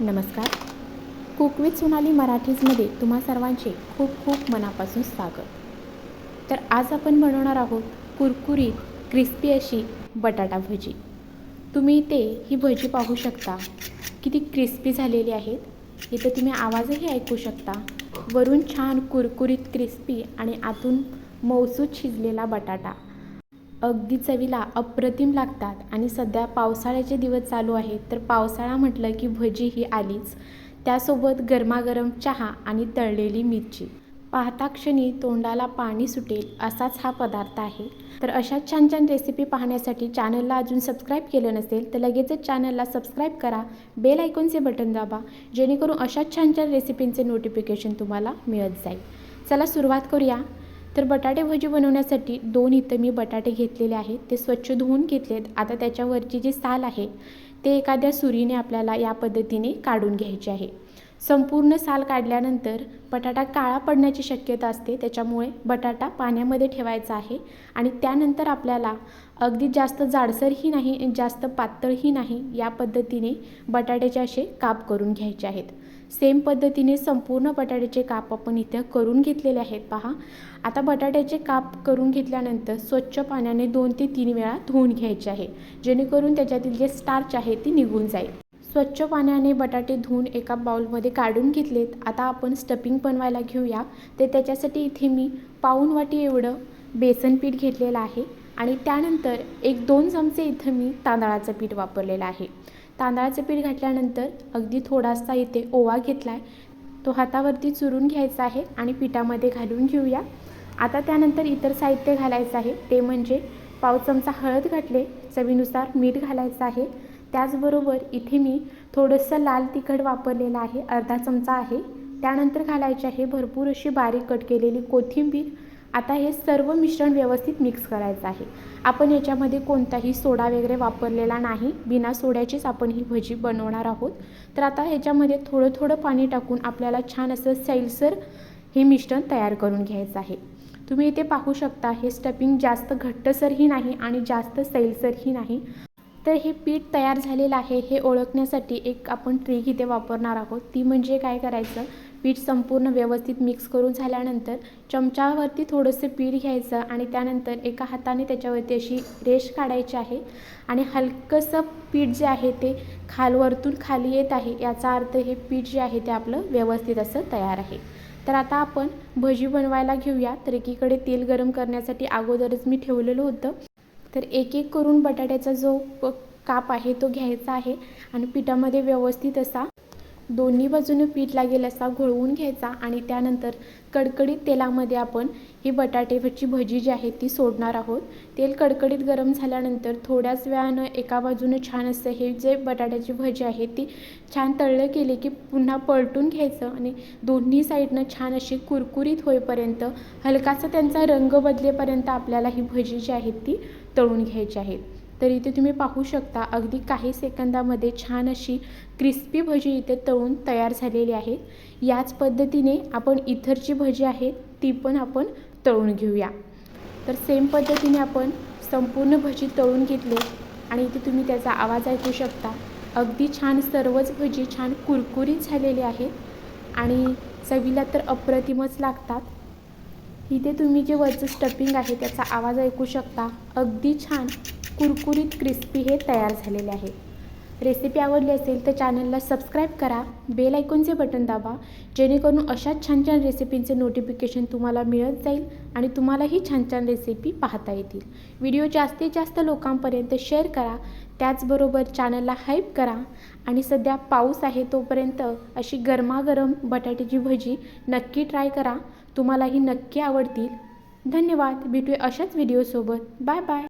नमस्कार. Cook with Sonali मराठीजमध्ये तुम्हा सर्वांचे खूप खूप मनापासून स्वागत. तर आज आपण बनवणार आहोत कुरकुरीत क्रिस्पी अशी बटाटा भजी. तुम्ही इथे ही भजी पाहू शकता, किती क्रिस्पी झालेली आहेत. इथे तुम्ही आवाजही ऐकू शकता. वरून छान कुरकुरीत क्रिस्पी आणि आतून मऊसूत शिजलेला बटाटा अगदी चवीला अप्रतिम लागतात. आणि सध्या पावसाळ्याचे दिवस चालू आहेत, तर पावसाळा म्हटलं की भजी ही आलीच. त्यासोबत गरमागरम चहा आणि तळलेली मिरची. पाहता क्षणी तोंडाला पाणी सुटेल असाच हा पदार्थ आहे. तर अशाच छान छान रेसिपी पाहण्यासाठी चॅनलला अजून सबस्क्राईब केलं नसेल तर लगेचच चॅनलला सबस्क्राईब करा. बेल आयकॉनचे बटन दाबा, जेणेकरून अशाच छान छान रेसिपींचे नोटिफिकेशन तुम्हाला मिळत जाईल. चला सुरुवात करूया. तर बटाटे भजी बनवण्यासाठी इथं मी बटाटे घेतलेले आहेत. ते स्वच्छ धुवून घेतलेत. आता त्याच्यावरची जी साल आहे ते एखाद्या सुरीने आपल्याला या पद्धतीने काढून घ्यायची आहे. संपूर्ण साल काढल्यानंतर बटाटा काळा पडण्याची शक्यता असते, त्याच्यामुळे बटाटा पाण्यामध्ये ठेवायचा आहे. आणि त्यानंतर आपल्याला अगदी जास्त जाडसरही नाही, जास्त पातळही नाही, या पद्धतीने बटाट्याचे असे काप करून घ्यायचे आहेत. सेम पद्धतीने संपूर्ण बटाट्याचे काप आपण इथे करून घेतलेले आहेत. पहा, आता बटाट्याचे काप करून घेतल्यानंतर स्वच्छ पाण्याने 2 ते 3 वेळा धुवून घ्यायचे आहे, जेणेकरून त्याच्यातील जे स्टार्च आहे ती निघून जाईल. स्वच्छ पाण्याने बटाटे धुवून एका बाउलमध्ये काढून घेतलेत. आता आपण स्टफिंग बनवायला घेऊया. ते त्याच्यासाठी इथे मी पाऊण वाटी एवढं बेसन पीठ घेतलेलं आहे. आणि त्यानंतर 1-2 चमचे इथं मी तांदळाचं पीठ वापरलेलं आहे. तांदळाचं पीठ घातल्यानंतर अगदी थोडासा इथे ओवा घेतला आहे, तो हातावरती चुरून घ्यायचा आहे आणि पिठामध्ये घालून घेऊया. आता त्यानंतर इतर साहित्य घालायचं आहे, ते म्हणजे पाव चमचा हळद घातले, चवीनुसार मीठ घालायचं आहे. त्याचबरोबर इथे मी थोडंसं लाल तिखट वापरलेलं आहे, अर्धा चमचा आहे. त्यानंतर घालायचे आहे भरपूर अशी बारीक कट केलेली कोथिंबीर. आता हे सर्व मिश्रण व्यवस्थित मिक्स करायचं आहे. आपण याच्यामध्ये कोणताही सोडा वगैरे वापरलेला नाही, बिना सोड्याचीच आपण ही भजी बनवणार आहोत. तर आता ह्याच्यामध्ये थोडं थोडं पाणी टाकून आपल्याला छान असं सैलसर हे मिश्रण तयार करून घ्यायचं आहे. तुम्ही इथे पाहू शकता, हे स्टफिंग जास्त घट्टसरही नाही आणि जास्त सैलसरही नाही. तर हे पीठ तयार झालेलं आहे हे ओळखण्यासाठी एक आपण ट्रिक इथे वापरणार आहोत. ती म्हणजे काय करायचं, पीठ संपूर्ण व्यवस्थित मिक्स करून झाल्यानंतर चमच्यावरती थोडंसं पीठ घ्यायचं आणि त्यानंतर एका हाताने त्याच्यावरती अशी रेष काढायची आहे. आणि हलकंसं पीठ जे आहे ते वरतून खाली येत आहे, याचा अर्थ हे पीठ जे आहे ते आपलं व्यवस्थित असं तयार आहे. तर आता आपण भजी बनवायला घेऊया. तर एकीकडे तेल गरम करण्यासाठी अगोदरच मी ठेवलेलं होतं. तर एक एक करून बटाट्याचा जो काप आहे तो घ्यायचा आहे आणि पिठामध्ये व्यवस्थित असा दोन्ही बाजूने पीठ लागेल असा घोळवून घ्यायचा. आणि त्यानंतर कडकडीत तेलामध्ये आपण ही बटाट्याची भजी जी आहे ती सोडणार आहोत. तेल कडकडीत गरम झाल्यानंतर थोड्याच वेळानं एका बाजूने छान असं हे जे बटाट्याची भजी आहे ती छान तळलं केली की पुन्हा पलटून घ्यायचं आणि दोन्ही साईडनं छान अशी कुरकुरीत होईपर्यंत, हलकासा त्यांचा रंग बदलेपर्यंत आपल्याला ही भजी जी आहे ती तळून घ्यायची आहे. तर इथे तुम्ही पाहू शकता, अगदी काही सेकंदामध्ये छान अशी क्रिस्पी भजी इथे तळून तयार झालेली आहे. याच पद्धतीने आपण इतर जी भजी आहे ती पण आपण तळून घेऊया. तर सेम पद्धतीने आपण संपूर्ण भजी तळून घेतले आणि इथे तुम्ही त्याचा आवाज ऐकू शकता. अगदी छान सर्वच भजी छान कुरकुरीत झालेली आहेत आणि चवीला तर अप्रतिमच लागतात. इथे तुम्ही जे वरचं स्टफिंग आहे त्याचा आवाज ऐकू शकता. अगदी छान कुरकुरीत क्रिस्पी हे तयार झालेले आहे. रेसिपी आवडली असेल तर चॅनलला सबस्क्राईब करा, बेल आयकॉनचे बटन दाबा, जेणेकरून अशाच छान छान रेसिपींचे नोटिफिकेशन तुम्हाला मिळत जाईल आणि तुम्हालाही छान छान रेसिपी पाहता येतील. व्हिडिओ जास्तीत जास्त लोकांपर्यंत शेअर करा. त्याचबरोबर चॅनलला हाईप करा. आणि सध्या पाऊस आहे तोपर्यंत अशी गरमागरम बटाट्याची भजी नक्की ट्राय करा, तुम्हालाही नक्की आवडतील. धन्यवाद. भेटूया अशाच व्हिडिओसोबत. Bye bye.